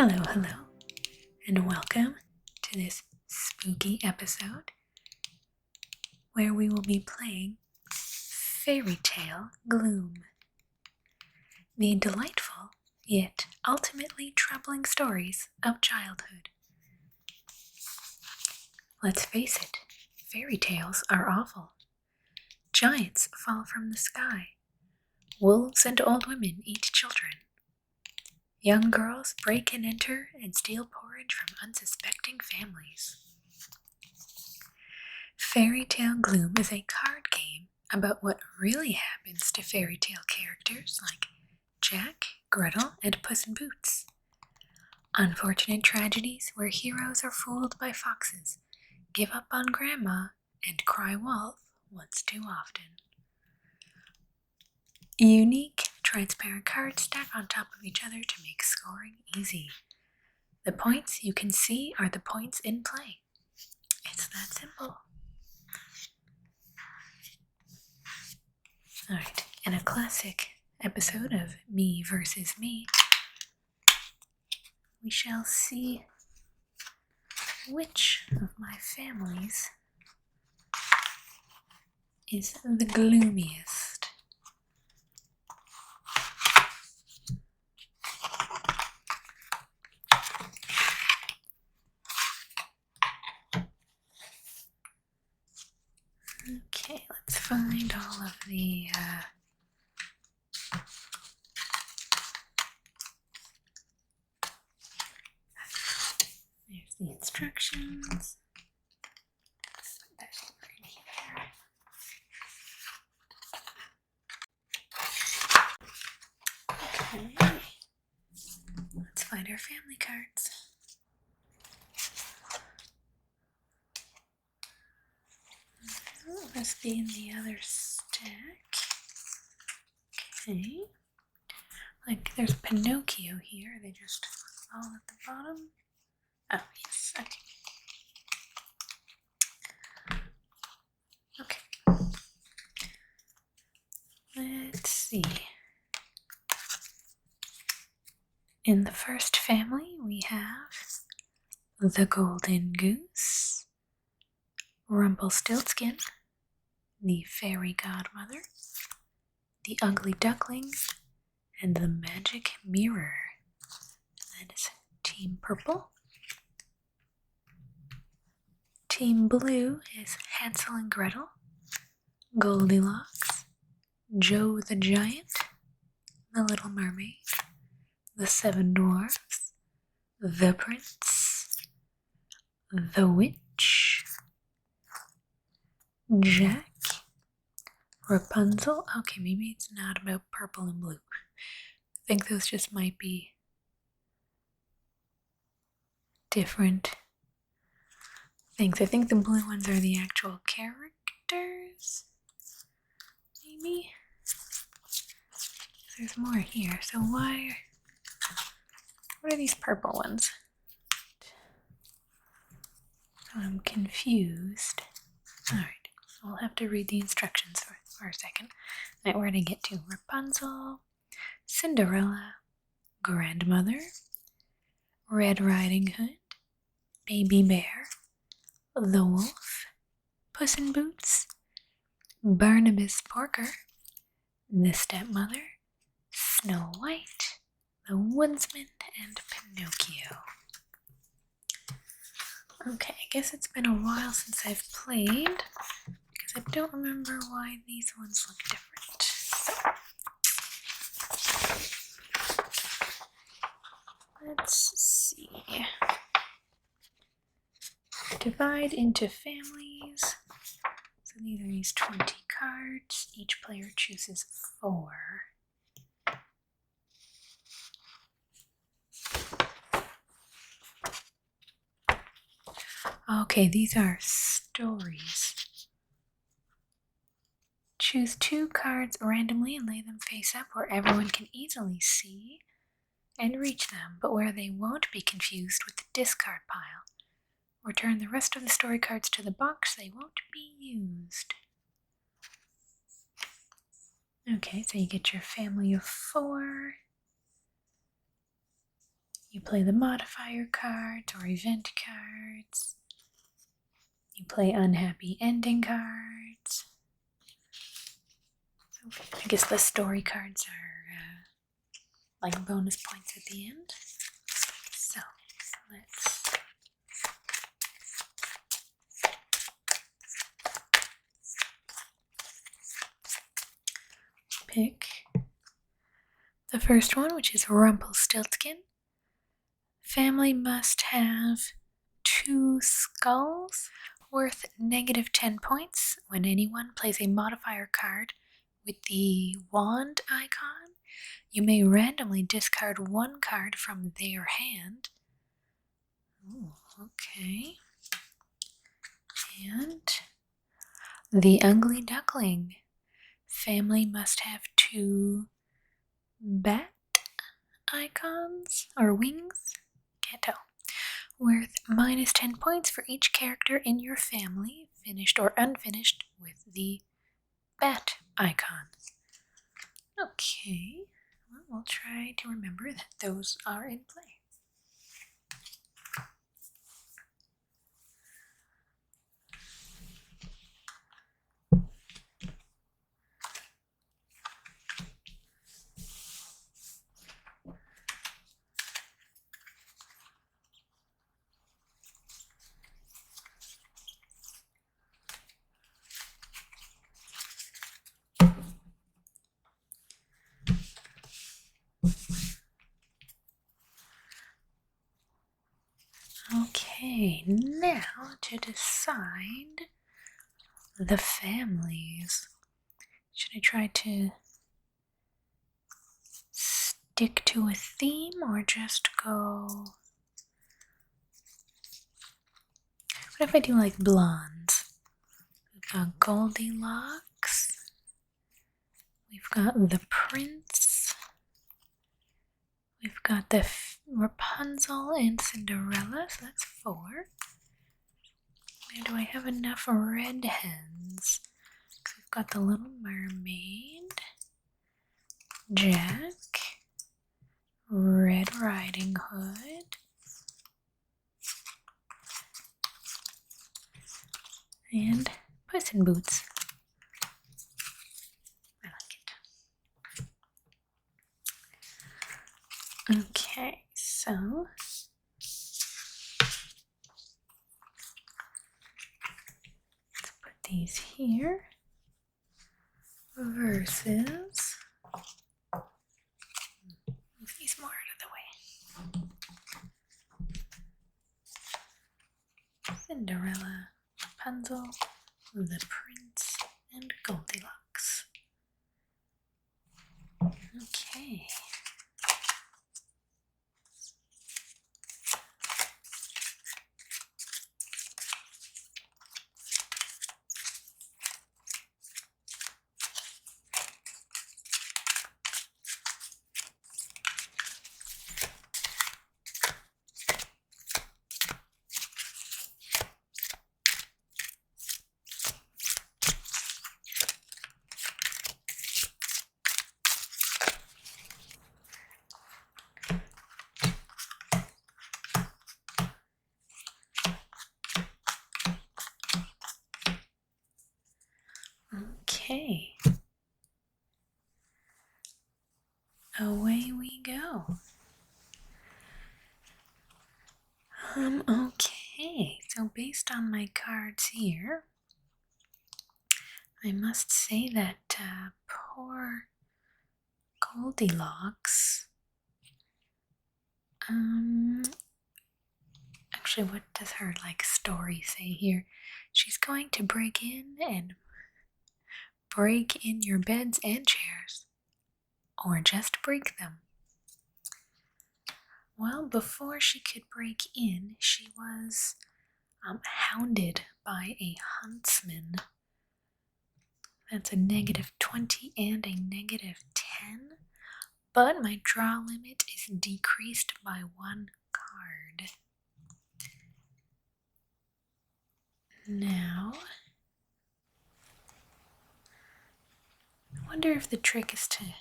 Hello, and welcome to this spooky episode where we will be playing Fairytale Gloom, the delightful yet ultimately troubling stories of childhood. Let's face it, fairy tales are awful. Giants fall from the sky. Wolves and old women eat children. Young girls break and enter and steal porridge from unsuspecting families. Fairytale Gloom is a card game about what really happens to fairy tale characters like Jack, Gretel, and Puss in Boots. Unfortunate tragedies where heroes are fooled by foxes, give up on grandma, and cry wolf once too often. Unique, transparent cards stack on top of each other to make scoring easy. The points you can see are the points in play. It's that simple. Alright, in a classic episode of Me versus Me, we shall see which of my families is the gloomiest. Okay, let's find all of the there's the instructions. Put that over here. Okay, let's find our family cards. Must be in the other stack. Okay. Like there's Pinocchio here. They just all at the bottom. Oh, yes. Okay. Let's see. In the first family, we have the Golden Goose, Rumpelstiltskin, the Fairy Godmother, the Ugly Duckling, and the Magic Mirror. That is Team Purple. Team Blue is Hansel and Gretel, Goldilocks, Joe the Giant, the Little Mermaid, the Seven Dwarfs, the Prince, the Witch, Jack, Rapunzel. Okay, maybe it's not about purple and blue. I think those just might be different things. I think the blue ones are the actual characters. Maybe. There's more here. So what are these purple ones? I'm confused. Alright, we'll have to read the instructions for a second. Alright, where did I get to? Rapunzel, Cinderella, Grandmother, Red Riding Hood, Baby Bear, the Wolf, Puss in Boots, Barnabas Porker, the Stepmother, Snow White, the Woodsman, and Pinocchio. Okay, I guess it's been a while since I've played, because I don't remember why these ones look different. So, let's see. Divide into families. So these are these 20 cards. Each player chooses 4. Okay, these are stories. Choose 2 cards randomly and lay them face up where everyone can easily see and reach them, but where they won't be confused with the discard pile. Return the rest of the story cards to the box. They won't be used. Okay, so you get your family of 4. You play the modifier cards or event cards. You play unhappy ending cards. So I guess the story cards are like bonus points at the end. So let's pick the first one, which is Rumpelstiltskin. Family must have 2 skulls worth -10 points. When anyone plays a modifier card with the wand icon, you may randomly discard 1 card from their hand. Ooh, okay. And the Ugly Duckling. Family must have 2 bat icons or wings. Can't tell. Worth -10 points for each character in your family, finished or unfinished, with the bat icon. Okay, well, we'll try to remember that those are in play. Okay, now to decide the families. Should I try to stick to a theme or just go... What if I do like blondes? We've got Goldilocks. We've got the Prince. We've got the Rapunzel and Cinderella, so that's 4. Now, do I have enough red hens? Because we've got the Little Mermaid, Jack, Red Riding Hood, and Puss in Boots. I like it. Okay, so let's put these here versus move these more out of the way. Cinderella, Rapunzel, the Prince, and Goldilocks. Okay. Okay. Away we go. Okay, so based on my cards here, I must say that poor Goldilocks, actually, what does her, story say here? She's going to break in and break in your beds and chairs, or just break them. Well, before she could break in, she was hounded by a huntsman. That's a -20 and a -10, but my draw limit is decreased by 1 card. Now, I wonder if the trick is to,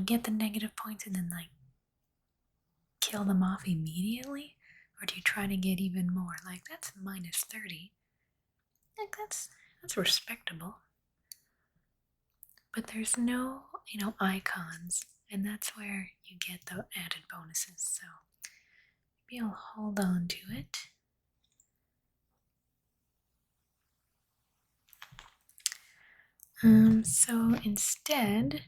get the negative points and then, kill them off immediately? Or do you try to get even more? Like, that's minus 30. Like, that's respectable. But there's no, icons. And that's where you get the added bonuses. So maybe I'll hold on to it. So instead,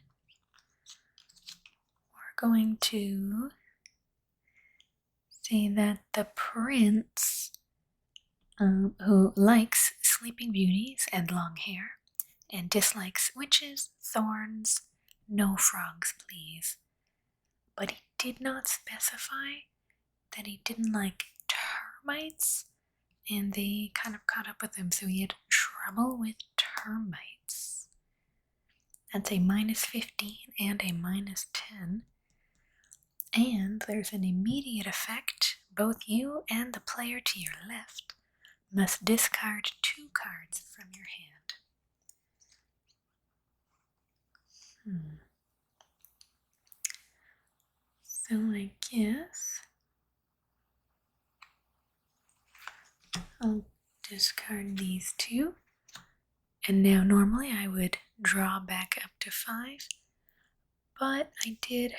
we're going to say that the prince, who likes sleeping beauties and long hair, and dislikes witches, thorns, no frogs, please. But he did not specify that he didn't like termites, and they kind of caught up with him, so he had trouble with termites. That's a minus 15 and a minus 10. And there's an immediate effect. Both you and the player to your left must discard 2 cards from your hand. So I guess I'll discard these 2. And now normally I would draw back up to 5. But I do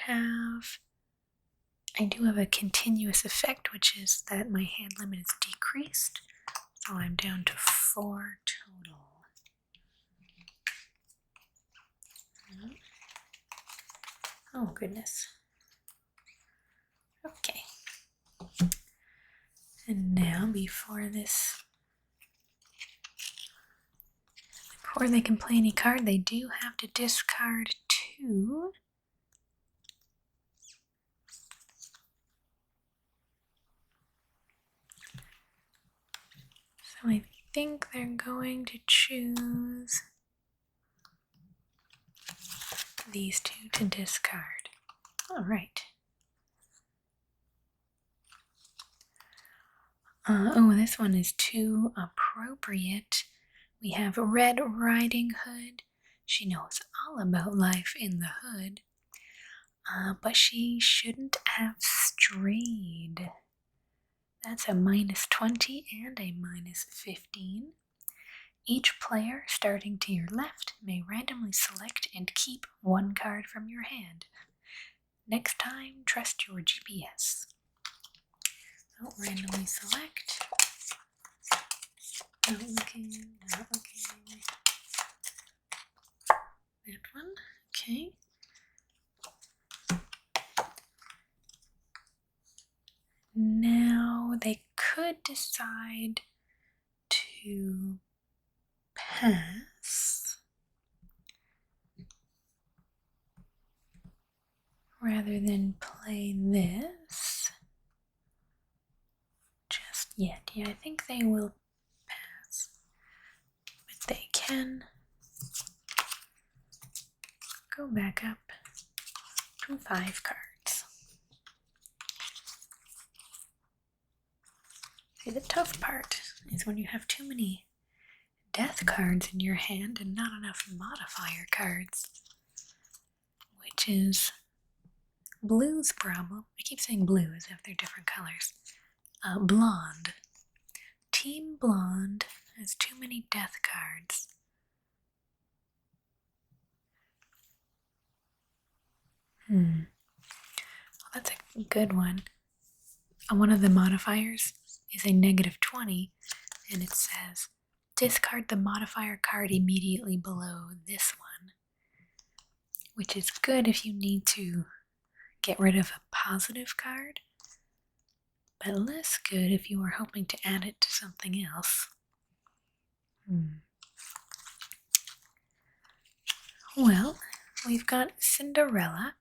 have a continuous effect, which is that my hand limit is decreased. So I'm down to 4 total. Oh goodness. Okay. And now before they can play any card, they do have to discard 2. So I think they're going to choose these 2 to discard. All right. Oh, this one is too appropriate. We have Red Riding Hood. She knows all about life in the hood, but she shouldn't have strayed. That's a minus 20 and a minus 15. Each player starting to your left may randomly select and keep 1 card from your hand. Next time, trust your GPS. So randomly select. Not looking. That one, okay. Now they could decide to pass rather than play this just yet. Yeah, I think they will pass, but they can go back up to 5 cards. See, the tough part is when you have too many death cards in your hand and not enough modifier cards, which is blue's problem. I keep saying blue as if they're different colors. Blonde. Team Blonde has too many death cards. Well, that's a good one. One of the modifiers is a negative 20, and it says discard the modifier card immediately below this one, which is good if you need to get rid of a positive card, but less good if you are hoping to add it to something else. Well, we've got Cinderella.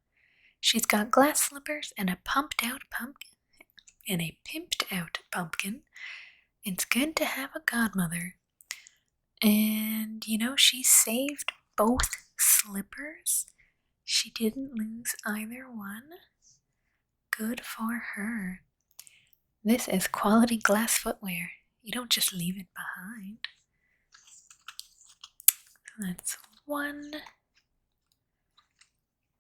She's got glass slippers and a pimped out pumpkin. It's good to have a godmother. And she saved both slippers. She didn't lose either one. Good for her. This is quality glass footwear. You don't just leave it behind. That's 1.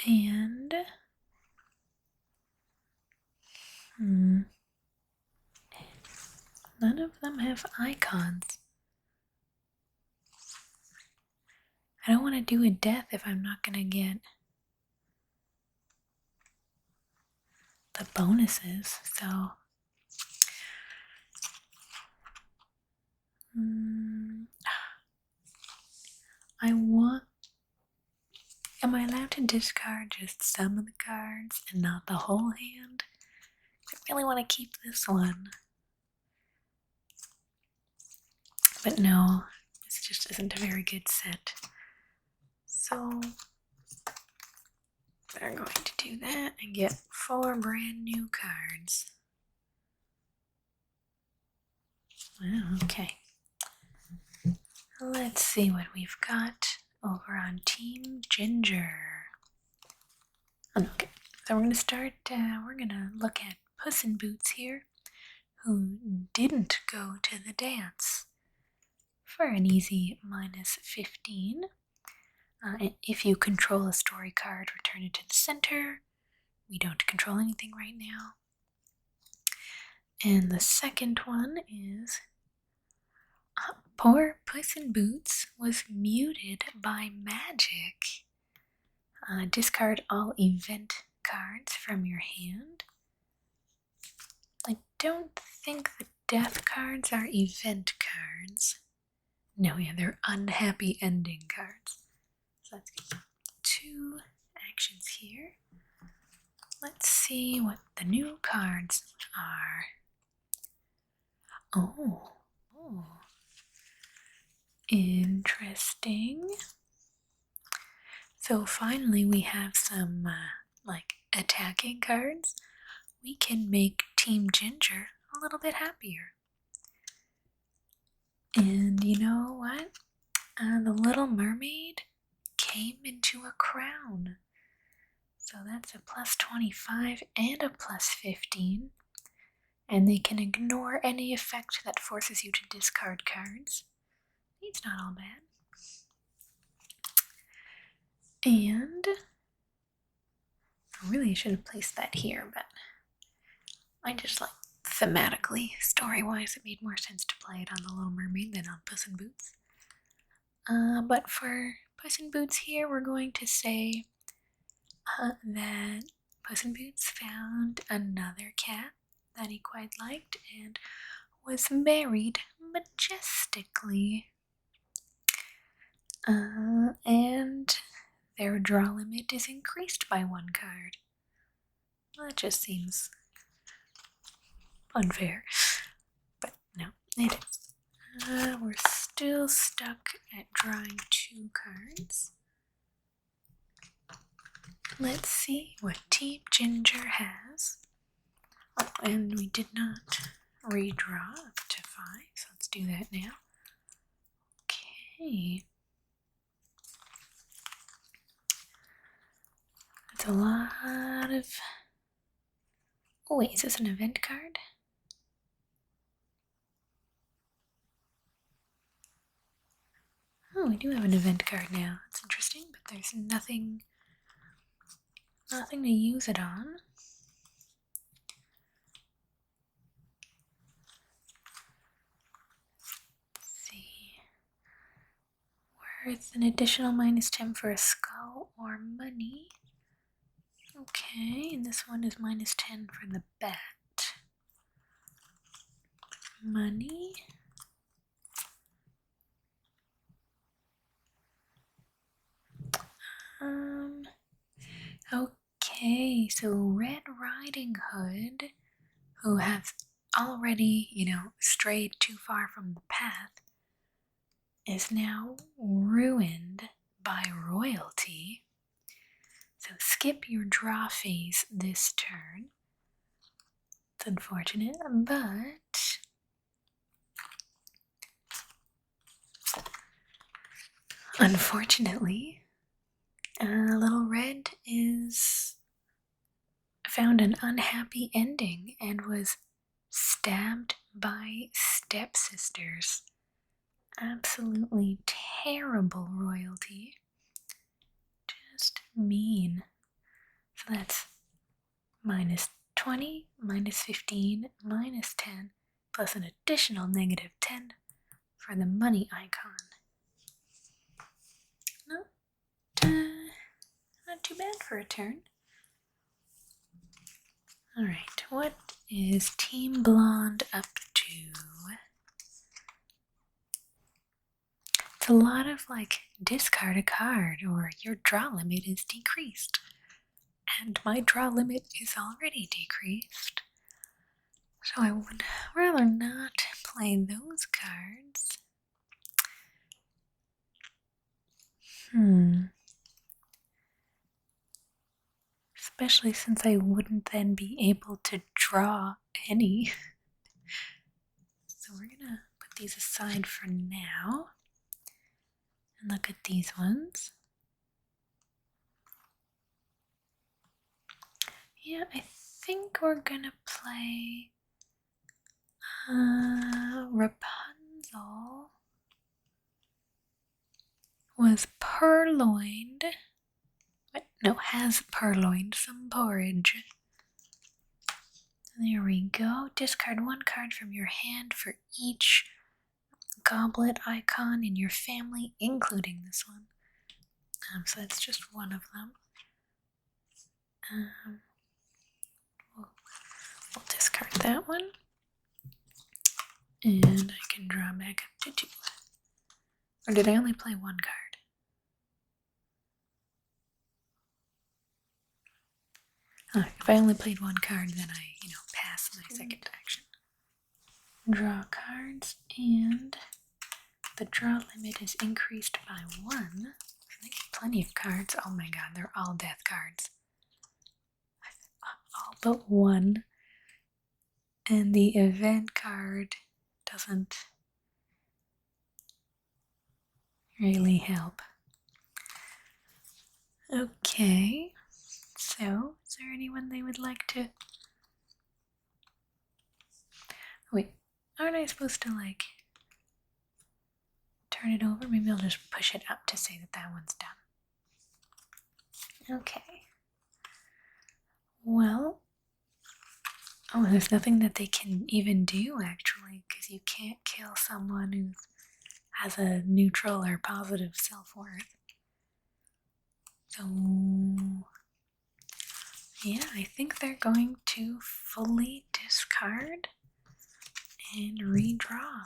And None of them have icons. I don't want to do a death if I'm not going to get the bonuses, so... Am I allowed to discard just some of the cards and not the whole hand? I really want to keep this one. But no, this just isn't a very good set. So we're going to do that and get 4 brand new cards. Wow, okay. Let's see what we've got over on Team Ginger. Okay, so we're going to start, we're going to look at Puss in Boots here, who didn't go to the dance for an easy -15. If you control a story card, return it to the center. We don't control anything right now. And the second one is poor Puss in Boots was muted by magic. Discard all event cards from your hand. I don't think the death cards are event cards. No, yeah, they're unhappy ending cards. So let's get 2 actions here. Let's see what the new cards are. Oh. Interesting. So finally we have some, attacking cards. We can make Team Ginger a little bit happier. And you know what? The Little Mermaid came into a crown. So that's a +25 and a +15. And they can ignore any effect that forces you to discard cards. It's not all bad. And I really should have placed that here, but I just thematically, story-wise, it made more sense to play it on The Little Mermaid than on Puss in Boots. But for Puss in Boots here, we're going to say that Puss in Boots found another cat that he quite liked and was married majestically. And their draw limit is increased by 1 card. Well, that just seems unfair. But no, it is. We're still stuck at drawing 2 cards. Let's see what Team Ginger has. Oh, and we did not redraw up to 5, so let's do that now. Okay. That's a lot of... Oh wait, is this an event card? Oh, we do have an event card now. That's interesting, but there's nothing to use it on. Let's see. Worth an additional -10 for a skull or money. Okay, and this one is -10 for the bat. Money. Okay, so Red Riding Hood, who has already, strayed too far from the path, is now ruined by royalty. So skip your draw phase this turn. It's unfortunate, but unfortunately, Little Red found an unhappy ending and was stabbed by stepsisters. Absolutely terrible royalty. Just mean. So that's 20 minus 15 minus 10 plus an additional negative 10 for the money icon. Not too bad for a turn. Alright, what is Team Blonde up to? It's a lot of like discard a card or your draw limit is decreased. And my draw limit is already decreased. So I would rather not play those cards. Especially since I wouldn't then be able to draw any. So we're gonna put these aside for now. And look at these ones. Yeah, I think we're gonna play Rapunzel was purloined. No, has purloined some porridge. There we go. Discard one card from your hand for each goblet icon in your family, including this one. So that's just one of them. We'll discard that one. And I can draw back up to 2. Or did I only play one card? If I only played one card, then I, pass my second action. Draw cards, and the draw limit is increased by 1. I get plenty of cards. Oh my god, they're all death cards. All but 1. And the event card doesn't really help. Okay, so is there anyone they would like to... Wait, aren't I supposed to turn it over? Maybe I'll just push it up to say that that one's done. Okay. Well, there's nothing that they can even do actually, because you can't kill someone who has a neutral or positive self-worth. So, yeah, I think they're going to fully discard and redraw.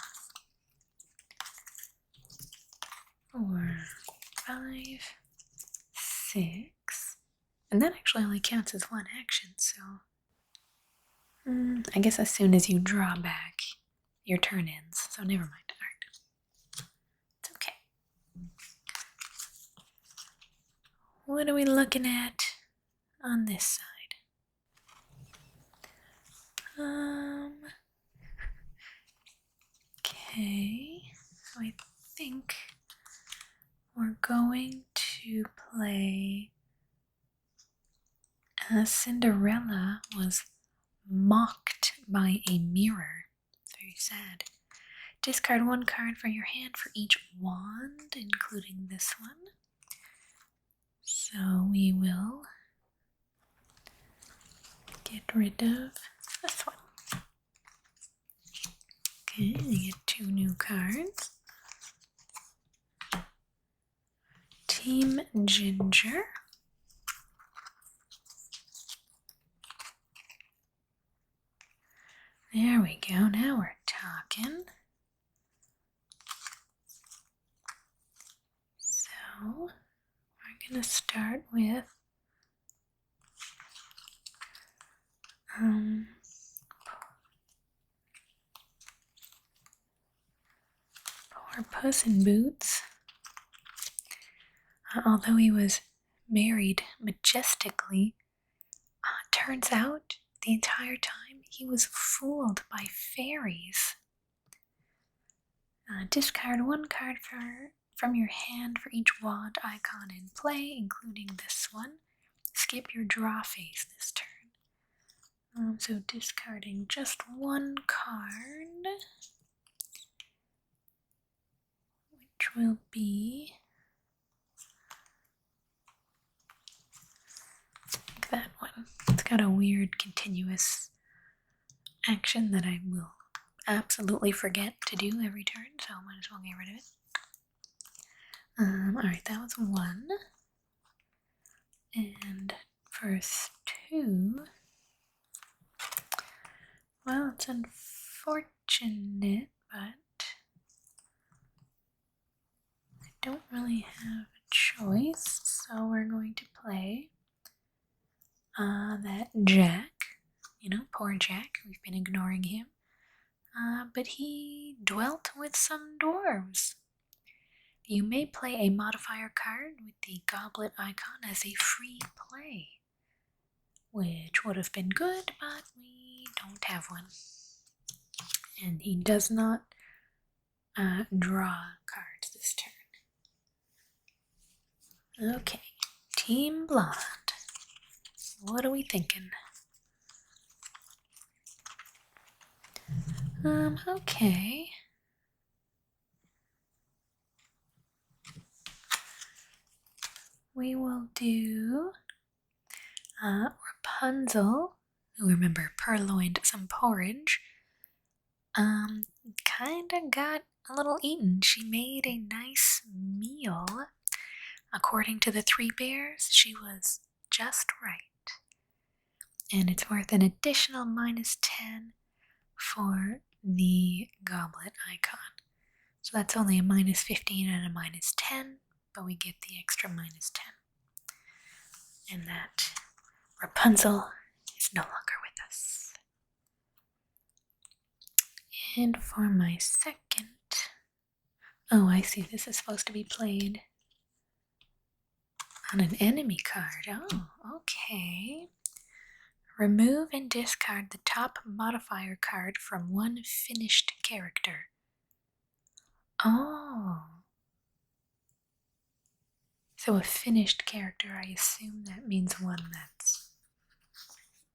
4, 5, 6. And that actually only counts as one action, so... I guess as soon as you draw back, your turn ends, so never mind. Alright. It's okay. What are we looking at on this side? Okay, so I think we're going to play Cinderella was mocked by a mirror. It's very sad. Discard one card from your hand for each wand, including this one. So we will get rid of this one. Okay, I get 2 new cards. Team Ginger. There we go, now we're talking. So, we're going to start with poor Puss in Boots. Although he was married majestically, turns out the entire time he was fooled by fairies. Discard one card from your hand for each wand icon in play, including this one. Skip your draw phase this turn. So discarding just one card, which will be that one. It's got a weird continuous action that I will absolutely forget to do every turn, so I might as well get rid of it. Alright, that was 1. And first 2. Well, it's unfortunate, but I don't really have a choice, so we're going to play that Jack. You know, poor Jack, we've been ignoring him. But he dwelt with some dwarves. You may play a modifier card with the goblet icon as a free play, which would have been good, but we don't have one. And he does not draw cards this turn. Okay, Team Blonde. What are we thinking? Okay. We will do Rapunzel, who, remember, purloined some porridge. Kinda got a little eaten. She made a nice meal. According to the 3 bears, she was just right. And it's worth an additional -10 for the goblet icon. So that's only a -15 and a -10, but we get the extra -10. And that Rapunzel is no longer with us. And for my second... Oh, I see. This is supposed to be played on an enemy card. Oh, okay. Remove and discard the top modifier card from one finished character. Oh. So a finished character, I assume that means one that's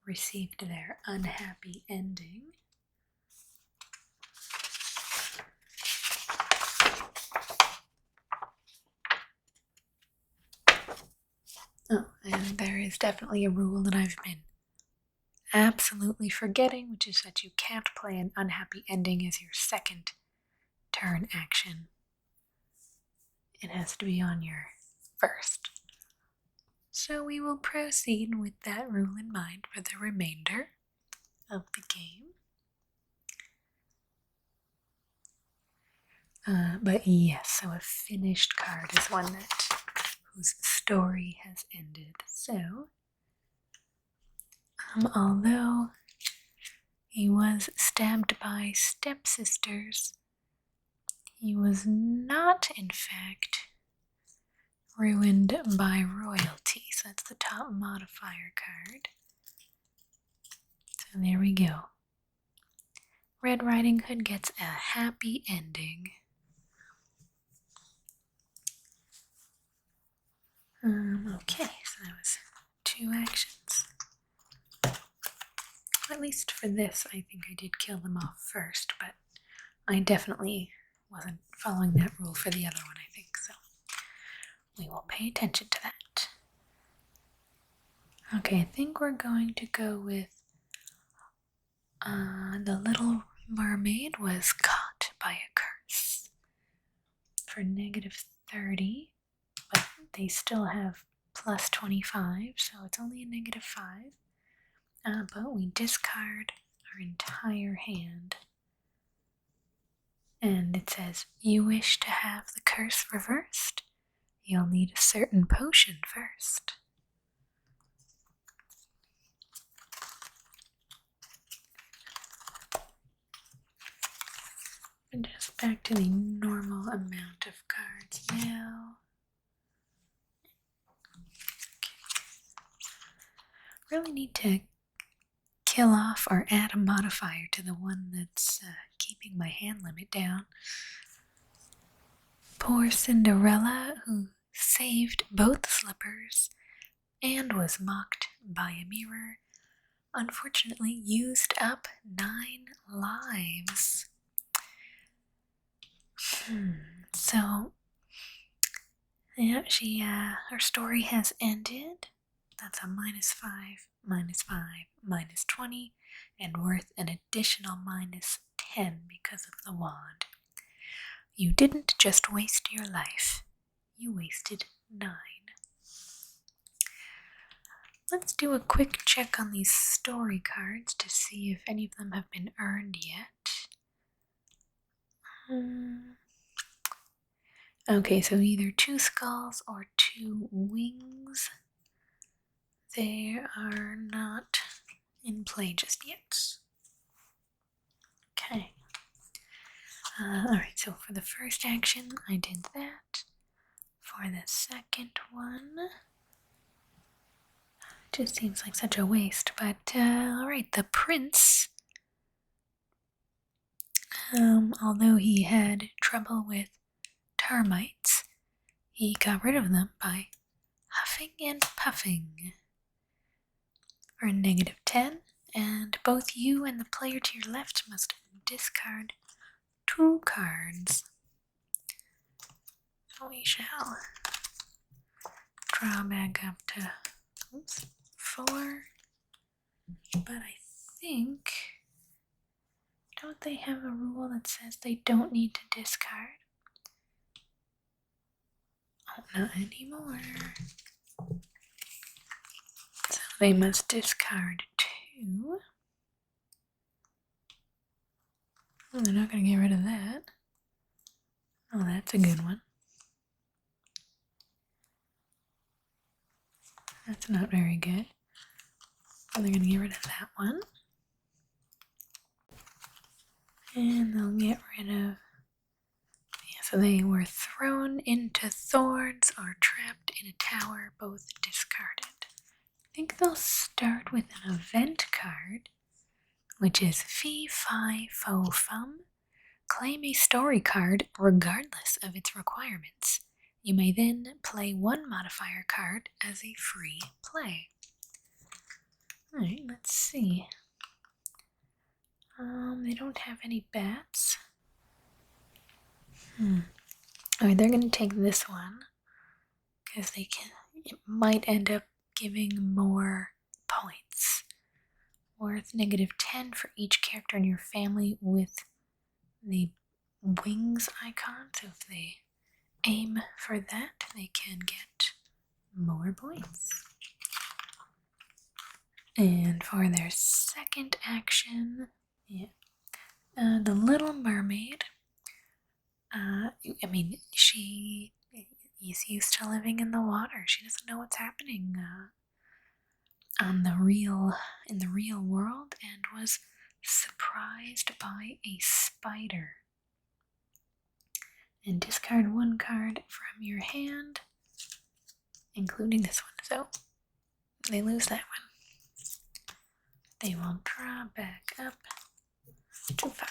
received their unhappy ending. Oh, and there is definitely a rule that I've been absolutely forgetting, which is that you can't play an unhappy ending as your second turn action. It has to be on your first. So we will proceed with that rule in mind for the remainder of the game. But yes, so a finished card is one whose story has ended. So, although he was stabbed by stepsisters, he was not, in fact, ruined by royalty. So that's the top modifier card. So there we go. Red Riding Hood gets a happy ending. Okay, so that was 2 actions. At least for this, I think I did kill them off first, but I definitely wasn't following that rule for the other one, I think, so we will pay attention to that. Okay, I think we're going to go with the Little Mermaid was caught by a curse for -30, but they still have +25, so it's only a -5. But we discard our entire hand. And it says, you wish to have the curse reversed? You'll need a certain potion first. And just back to the normal amount of cards now. Really need to kill off or add a modifier to the one that's keeping my hand limit down. Poor Cinderella, who saved both slippers and was mocked by a mirror, unfortunately used up 9 lives. So, yeah, her story has ended. That's a -5 -5, -20, and worth an additional -10 because of the wand. You didn't just waste your life, you wasted 9. Let's do a quick check on these story cards to see if any of them have been earned yet. Okay, so either 2 skulls or 2 wings. They are not in play just yet. Okay. Alright, so for the first action, I did that. For the second one, just seems like such a waste, but alright, the prince, although he had trouble with termites, he got rid of them by huffing and puffing for a -10, and both you and the player to your left must discard 2 cards. We shall draw back up to 4, but I think, don't they have a rule that says they don't need to discard? Oh, not anymore. So they must discard 2. Oh, they're not going to get rid of that. Oh, that's a good one. That's not very good. So they're going to get rid of that one. And they'll get rid of... Yeah, so they were thrown into thorns or trapped in a tower, both discarded. I think they'll start with an event card, which is Fee, Fi, Fo, Fum. Claim a story card regardless of its requirements. You may then play 1 modifier card as a free play. Alright, let's see. They don't have any bats. Alright, they're gonna take this one because it might end up giving more points. Worth -10 for each character in your family with the wings icon. So if they aim for that, they can get more points. And for their second action, the Little Mermaid, she is used to living in the water. She doesn't know what's happening in the real world, and was surprised by a spider. And discard 1 card from your hand, including this one. So they lose that one. They will draw back up to 5.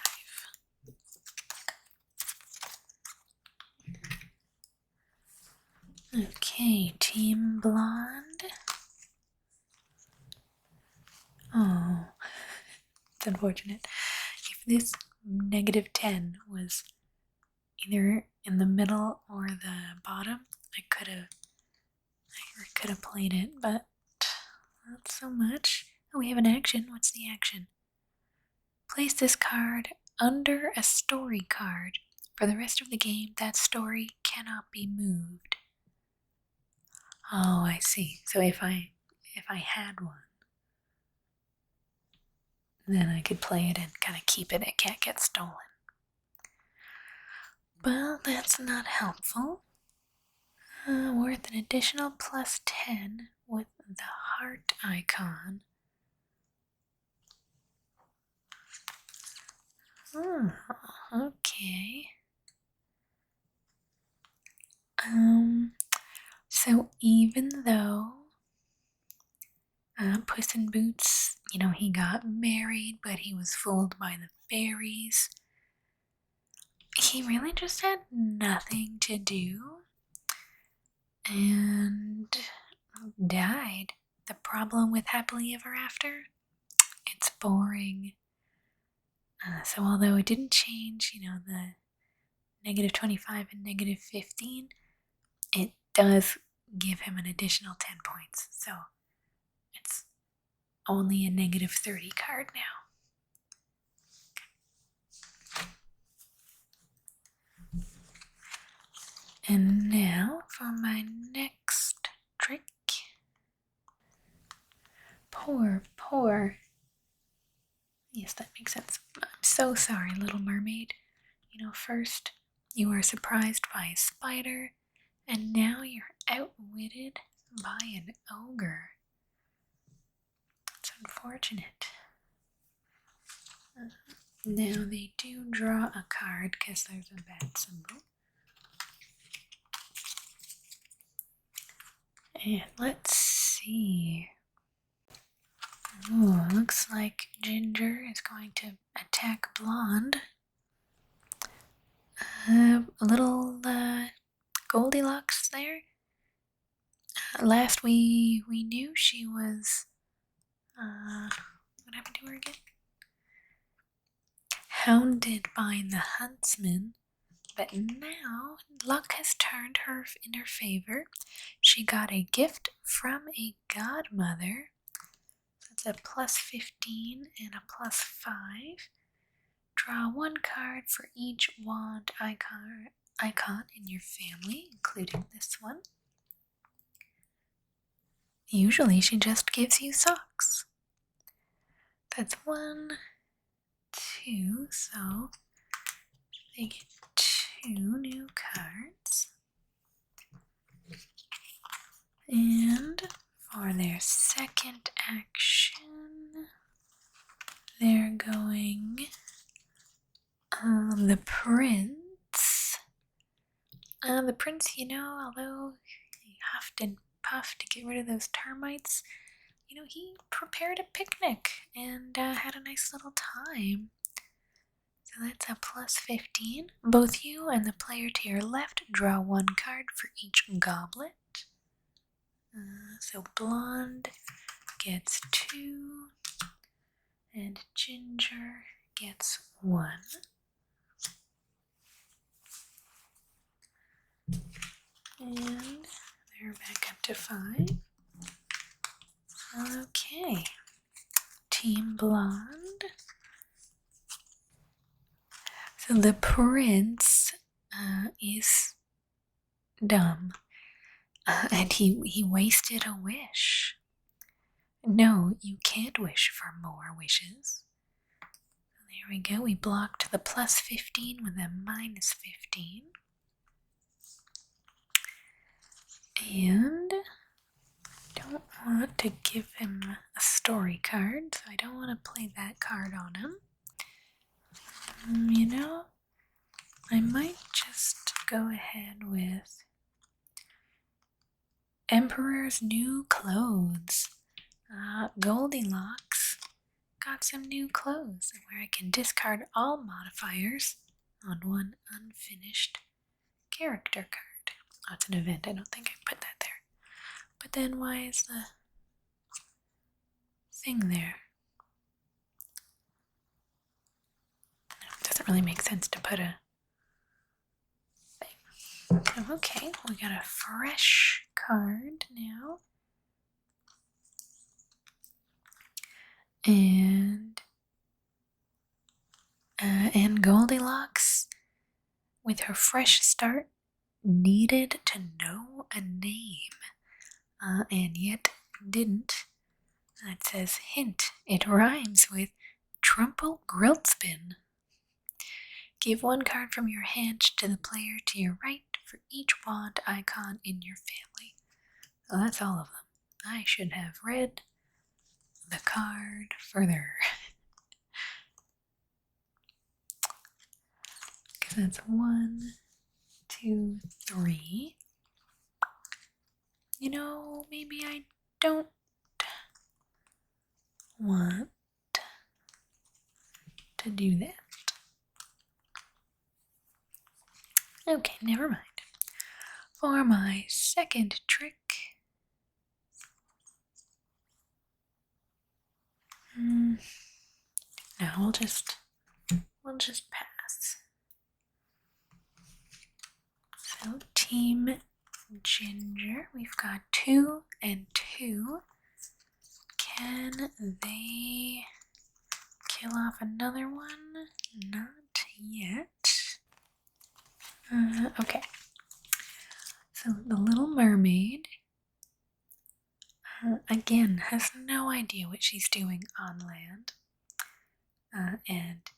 Okay, Team Blonde. Oh, it's unfortunate. If this -10 was either in the middle or the bottom, I could have played it, but not so much. Oh, we have an action. What's the action? Place this card under a story card. For the rest of the game, that story cannot be moved. Oh, I see. So if I had one, then I could play it and kind of keep it. It can't get stolen. Well, that's not helpful. Worth an additional +10 with the heart icon. Oh, okay. So even though Puss in Boots, he got married, but he was fooled by the fairies, he really just had nothing to do and died. The problem with Happily Ever After? It's boring. So although it didn't change, the -25 and -15, it does give him an additional 10 points. So it's only a -30 card now. And now for my next trick. Poor. Yes, that makes sense. I'm so sorry, Little Mermaid. First you were surprised by a spider, and now you're outwitted by an ogre. It's unfortunate. Now they do draw a card because there's a bad symbol. And let's see. Oh, looks like Ginger is going to attack Blonde. A little Goldilocks there. Last we knew she was what happened to her again? Hounded by the huntsman, but now luck has turned her in her favor. She got a gift from a godmother. That's a +15 and a +5. Draw one card for each wand icon in your family, including this one. Usually she just gives you socks. That's 1, 2, so they get 2 new cards. And for their second action, they're going the prince. The prince, although he huffed and puffed to get rid of those termites, he prepared a picnic and had a nice little time. So that's a +15. Both you and the player to your left draw one card for each goblet. So Blonde gets 2, and Ginger gets 1. And they're back up to 5. Okay. Team Blonde. So the prince is dumb. And he wasted a wish. No, you can't wish for more wishes. There we go. We blocked the +15 with a -15. And I don't want to give him a story card, so I don't want to play that card on him. I might just go ahead with Emperor's New Clothes. Goldilocks got some new clothes where I can discard all modifiers on one unfinished character card. Oh, it's an event. I don't think I put that there. But then why is the thing there? It doesn't really make sense to put a thing. Okay, we got a fresh card now. And Goldilocks, with her fresh start, needed to know a name, and yet didn't. It says, hint, it rhymes with Trumple Grillspin. Give one card from your hand to the player to your right for each wand icon in your family. So that's all of them. I should have read the card further. Because that's 1, 2, 3. Maybe I don't want to do that. Okay, never mind. For my second trick, no, we'll just pass. So Team Ginger, we've got 2 and 2. Can they kill off another one? Not yet. Okay. So the Little Mermaid, again, has no idea what she's doing on land, and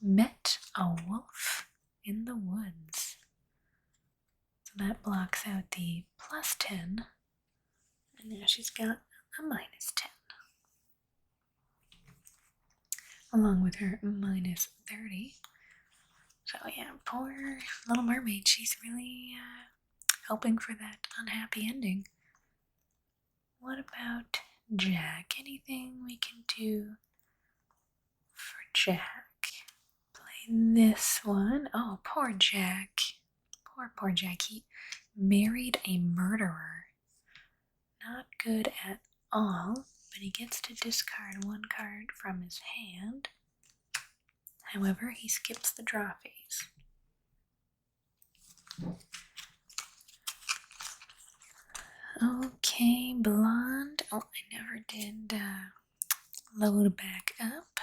met a wolf in the woods. So that blocks out the +10, and now she's got a -10. Along with her -30. So yeah, poor Little Mermaid, she's really hoping for that unhappy ending. What about Jack? Anything we can do for Jack? Play this one. Oh, poor Jack. Poor Jack. He married a murderer. Not good at all, but he gets to discard one card from his hand. However, he skips the draw phase. Okay, Blonde. Oh, I never did load back up.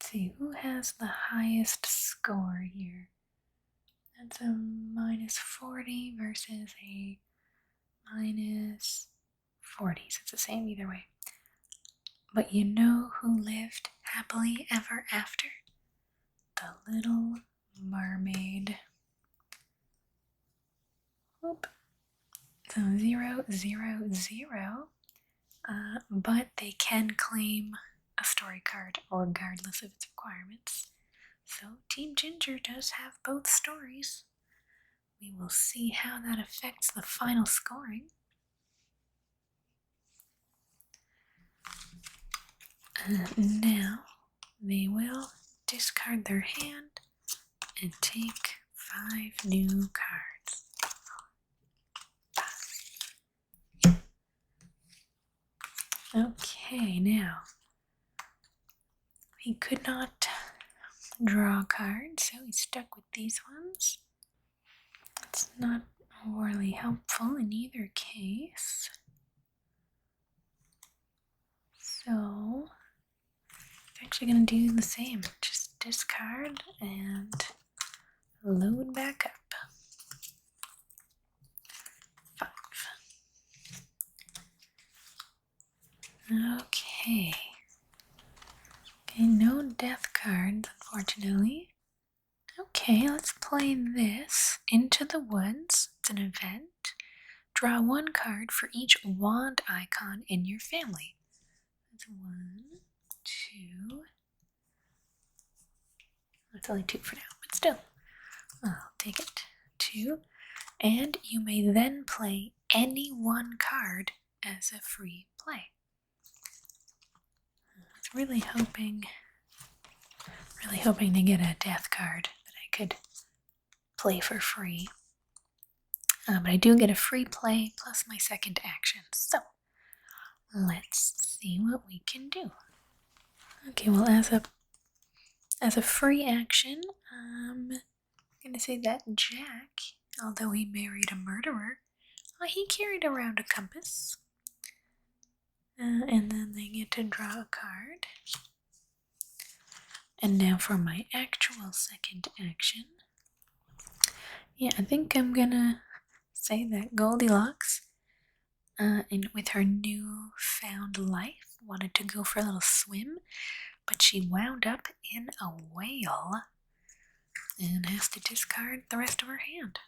Let's see, who has the highest score here? That's a -40 versus a -40, so it's the same either way. But you know who lived happily ever after? The Little Mermaid. Whoop. So 0, 0, 0. But they can claim a story card regardless of its requirements. So Team Ginger does have both stories. We will see how that affects the final scoring. Now they will discard their hand and take 5 new cards. Okay, now he could not draw a card, so he's stuck with these ones. It's not really helpful in either case. So I'm actually going to do the same. Just discard and load back up. 5. Okay. Okay, no death cards, unfortunately. Okay, let's play this. Into the Woods. It's an event. Draw 1 card for each wand icon in your family. That's 1, 2. It's only 2 for now, but still. I'll take it. 2. And you may then play any 1 card as a free play. I was really hoping to get a death card that I could play for free. But I do get a free play plus my second action. So let's see what we can do. Okay, well, as a free action, I'm gonna say that Jack, although he married a murderer, he carried around a compass. And then they get to draw a card. And now for my actual second action. Yeah, I think I'm gonna say that Goldilocks, and with her newfound life, wanted to go for a little swim, but she wound up in a whale and has to discard the rest of her hand.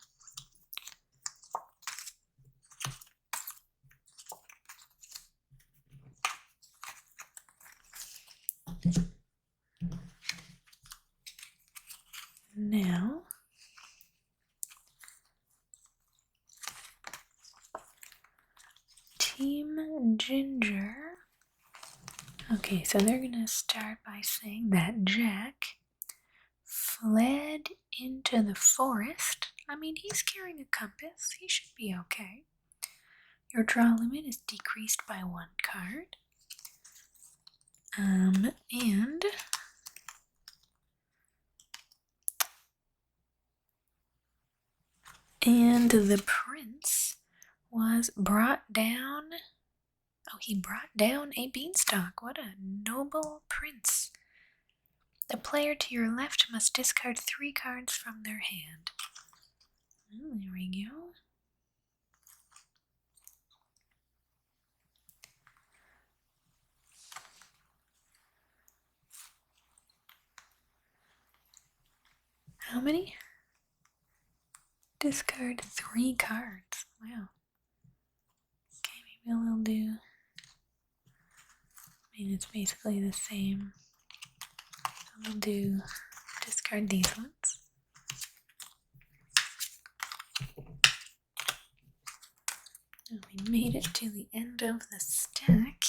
Now, Team Ginger. Okay, so they're gonna start by saying that Jack fled into the forest. I mean, he's carrying a compass. He should be okay. Your draw limit is decreased by 1 card. And And the prince was brought down. Oh, he brought down a beanstalk. What a noble prince. The player to your left must discard 3 cards from their hand. Oh, there we go. How many? Discard 3 cards. Wow. Okay, maybe we'll do. I mean, it's basically the same. So we'll do discard these ones. And we made it to the end of the stack,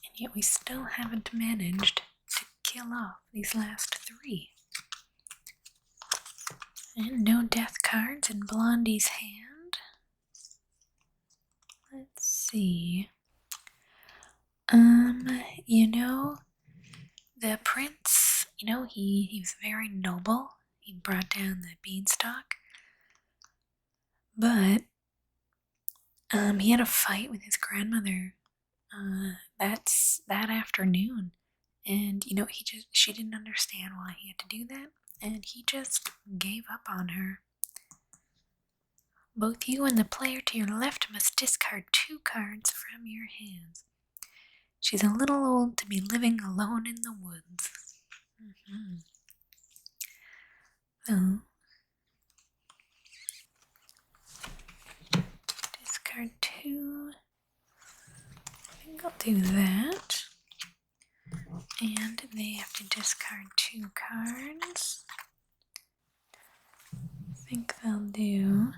and yet we still haven't managed to kill off these last 3. And no death cards in Blondie's hand. Let's see. You know, the prince, he was very noble. He brought down the beanstalk. But he had a fight with his grandmother that afternoon. And she didn't understand why he had to do that, and he just gave up on her. Both you and the player to your left must discard 2 cards from your hands. She's a little old to be living alone in the woods. So, discard 2. I think I'll do that. And they have to discard 2 cards. I think they'll do.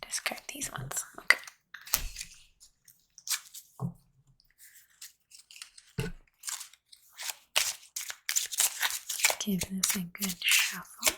Discard these ones. Okay. Give this a good shuffle.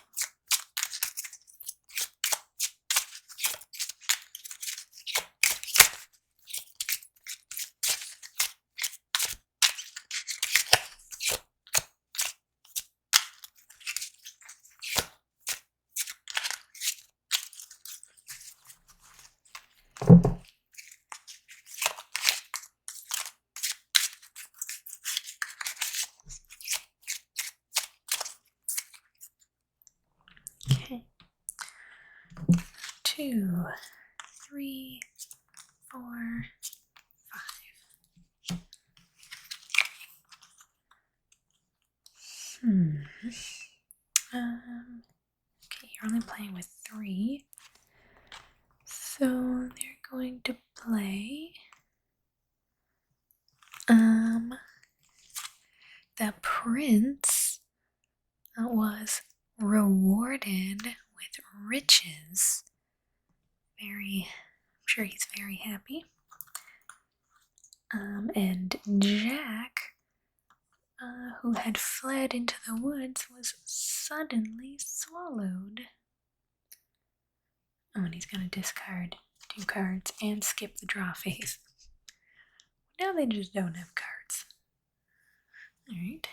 Okay. 2, 3, 4, 5. Okay, you're only playing with 3. So they're going to play the prince was rewarded with riches. I'm sure he's very happy. And Jack, who had fled into the woods, was suddenly swallowed. Oh, and he's going to discard 2 cards and skip the draw phase. Now they just don't have cards. Alright.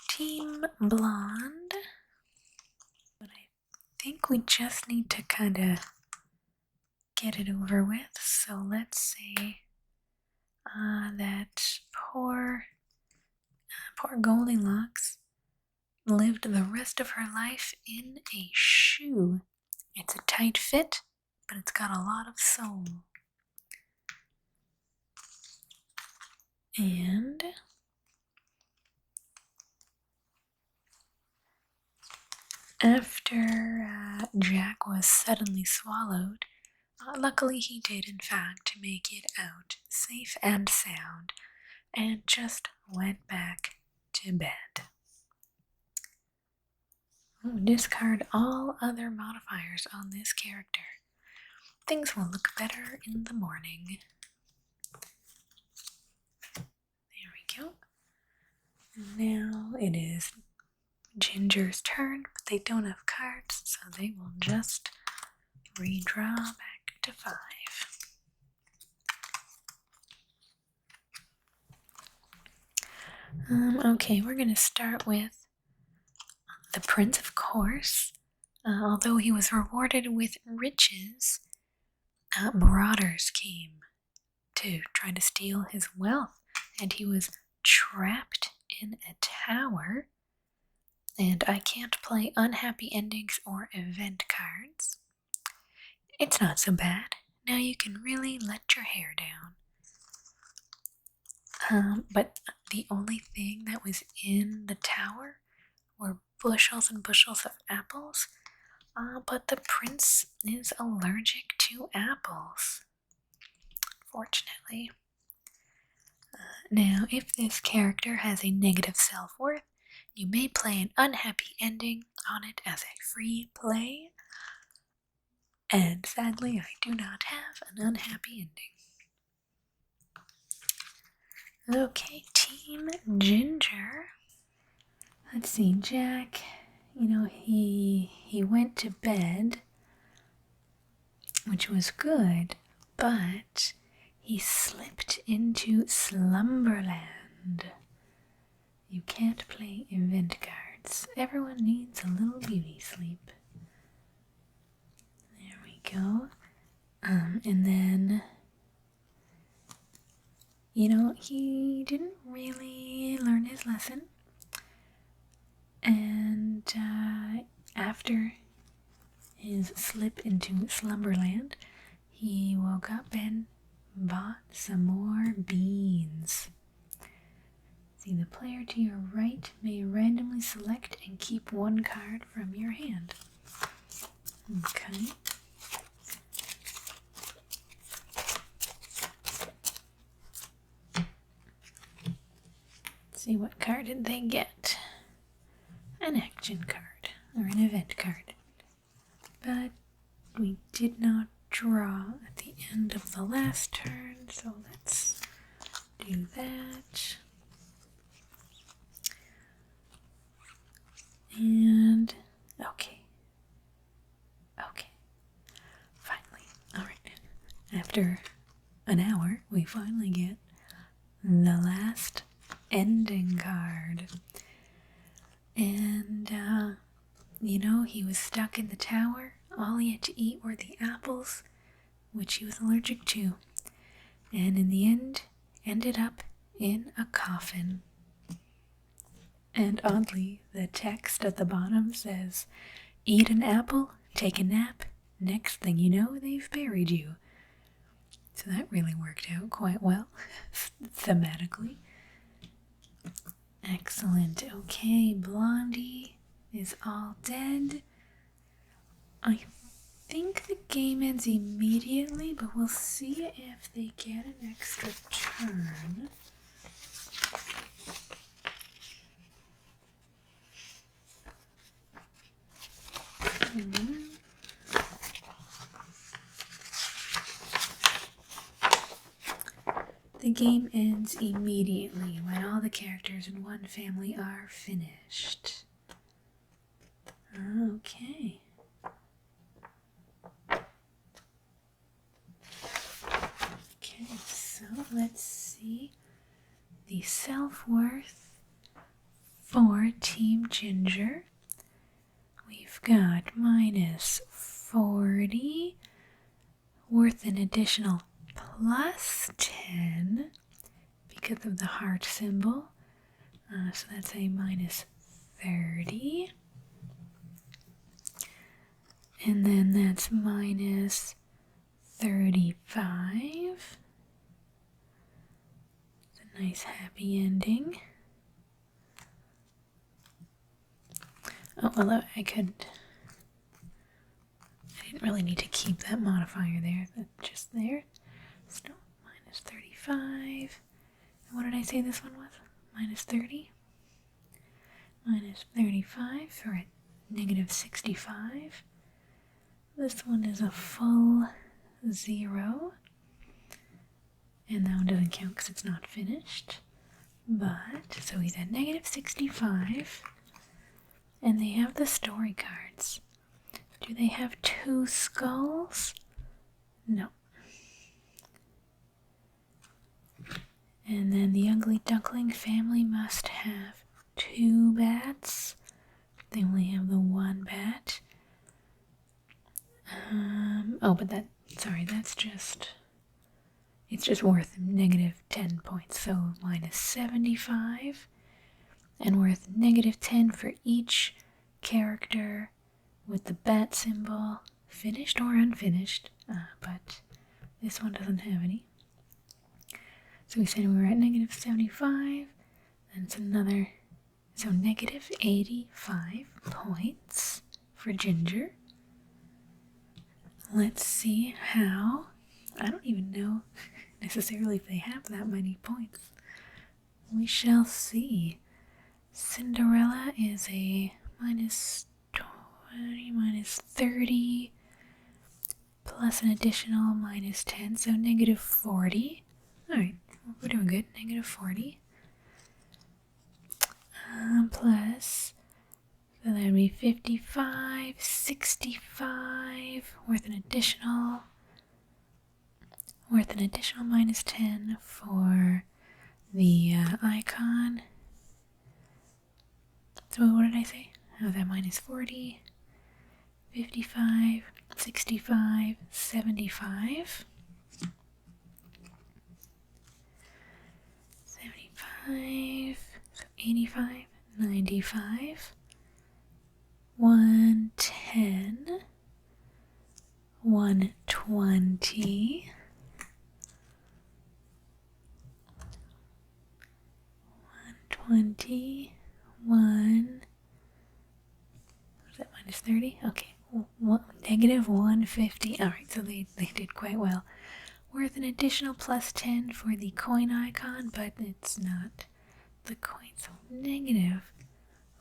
Team Blonde. But I think we just need to kind of get it over with. So let's say that poor Goldilocks lived the rest of her life in a shoe. It's a tight fit, but it's got a lot of soul. And after Jack was suddenly swallowed, luckily he did in fact make it out safe and sound, and just went back to bed. Discard all other modifiers on this character. Things will look better in the morning. There we go. Now it is Ginger's turn, but they don't have cards, so they will just redraw back to 5. Okay, we're gonna start with the prince, of course. Although he was rewarded with riches, marauders came to try to steal his wealth, and he was trapped in a tower. And I can't play unhappy endings or event cards. It's not so bad. Now you can really let your hair down. But the only thing that was in the tower were bushels and bushels of apples. But the prince is allergic to apples, fortunately. Now, if this character has a negative self-worth, you may play an unhappy ending on it as a free play. And sadly, I do not have an unhappy ending. Okay, Team Ginger. Let's see, Jack, he went to bed, which was good, but he slipped into Slumberland. You can't play event cards. Everyone needs a little beauty sleep. There we go. And then, he didn't really learn his lesson. And after his slip into Slumberland, he woke up and bought some more beans. See, the player to your right may randomly select and keep one card from your hand. Okay. Let's see, what card did they get? An action card, or an event card. But we did not draw at the end of the last turn, so let's do that. And okay, finally, all right. After an hour, we finally get the last ending card. And he was stuck in the tower. All he had to eat were the apples, which he was allergic to, and in the end ended up in a coffin. And oddly, the text at the bottom says, "Eat an apple, take a nap, next thing you know, they've buried you." So that really worked out quite well, thematically. Excellent. Okay, Blondie is all dead. I think the game ends immediately, but we'll see if they get an extra turn. The game ends immediately when all the characters in one family are finished. Okay. Okay, so let's see the self-worth for Team Ginger. We've got -40, worth an additional +10 because of the heart symbol. So that's a -30. And then that's -35. It's a nice happy ending. Oh, although I didn't really need to keep that modifier there, that's just there. So -35. And what did I say this one was? -30? -35 for a -65. This one is a full 0. And that one doesn't count because it's not finished. But, so he's at -65. And they have the story cards. Do they have 2 skulls? No. And then the ugly duckling family must have 2 bats. They only have the 1 bat. But that's just... It's just worth negative 10 points, so minus 75. And worth negative 10 for each character with the bat symbol, finished or unfinished. But this one doesn't have any. So we said we were at negative 75. And it's another... So negative 85 points for Ginger. Let's see how... I don't even know necessarily if they have that many points. We shall see. Cinderella is a minus 20, minus 30, plus an additional minus 10, so negative 40. Alright, we're doing good. Negative 40. Plus, so that would be 55, 65, worth an additional minus 10 for the icon. So what did I say? Oh, that minus 40, 55, 65, 75. 75, so 85, 95, 110, 120, 121, was that minus 30? Okay, negative 150. Alright, so they did quite well. Worth an additional plus 10 for the coin icon, but it's not the coin, so negative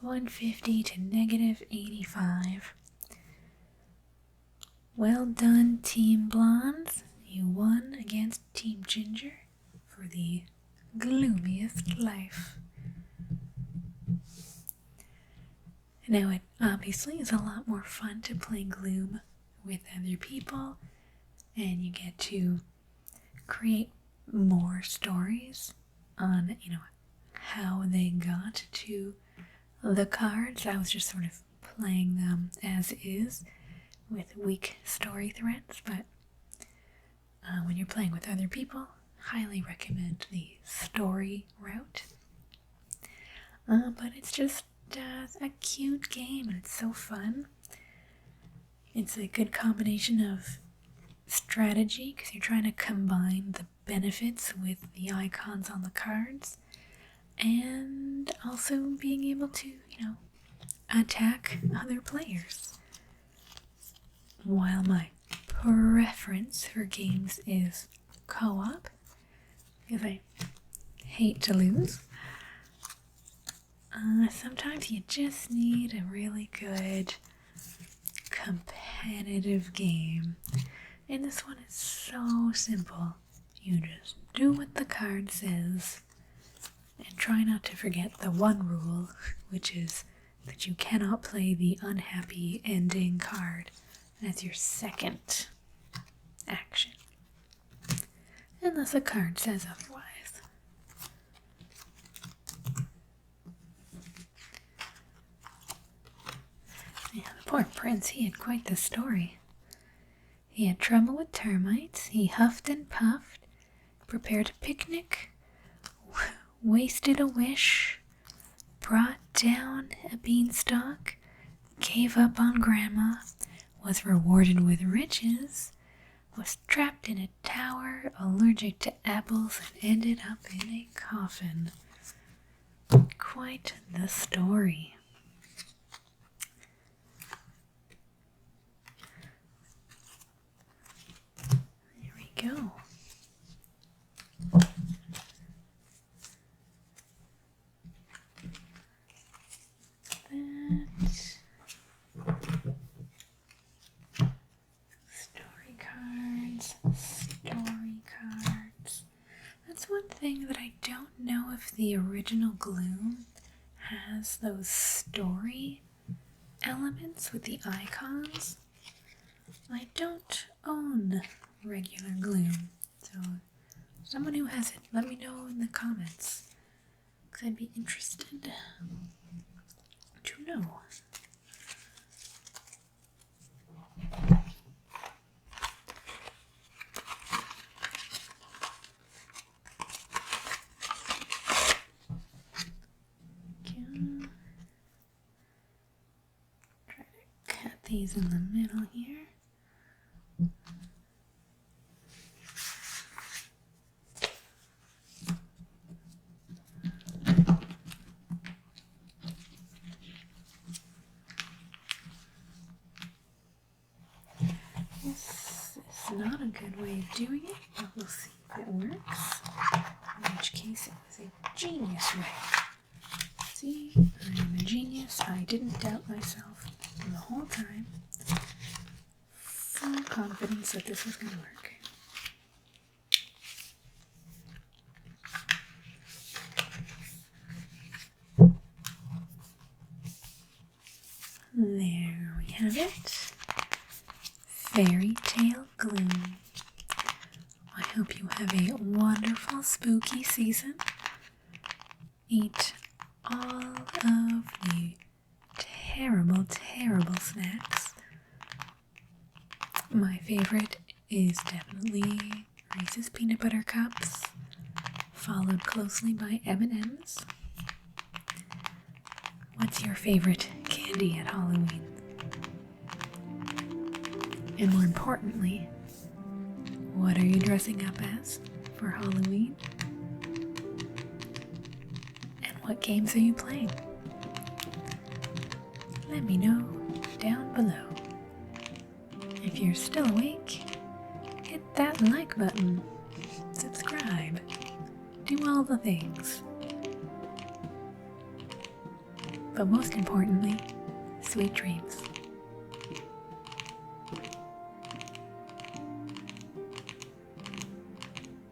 150 to negative 85. Well done, Team Blondes. You won against Team Ginger for the gloomiest life. Now, it obviously is a lot more fun to play Gloom with other people, and you get to create more stories on, how they got to the cards. I was just sort of playing them as is with weak story threads, but when you're playing with other people, highly recommend the story route. But it's just a cute game, and it's so fun. It's a good combination of strategy, because you're trying to combine the benefits with the icons on the cards, and also being able to, attack other players. While my preference for games is co-op, because I hate to lose, sometimes you just need a really good competitive game. And this one is so simple. You just do what the card says and try not to forget the one rule, which is that you cannot play the unhappy ending card as your second action, unless a card says otherwise. Yeah, the poor prince, he had quite the story. He had trouble with termites, he huffed and puffed, prepared a picnic, wasted a wish, brought down a beanstalk, gave up on grandma, was rewarded with riches, was trapped in a tower, allergic to apples, and ended up in a coffin. Quite the story. There we go. Story cards. That's one thing that I don't know if the original Gloom has those story elements with the icons. I don't own regular Gloom, so Someone who has it, let me know in the comments, because I'd be interested to know. Try to cut these in the middle here. This is not a good way of doing it, but we'll see if it works. In which case, it was a genius way. See, I am a genius. I didn't doubt myself the whole time. Full confidence that this was going to work. There we have it. Fairytale Gloom. I hope you have a wonderful spooky season. Eat all of the terrible, terrible snacks. My favorite is definitely Reese's Peanut Butter Cups, followed closely by M&M's. What's your favorite candy at Halloween? And more importantly, what are you dressing up as for Halloween? And what games are you playing? Let me know down below. If you're still awake, hit that like button, subscribe, do all the things. But most importantly, sweet dreams.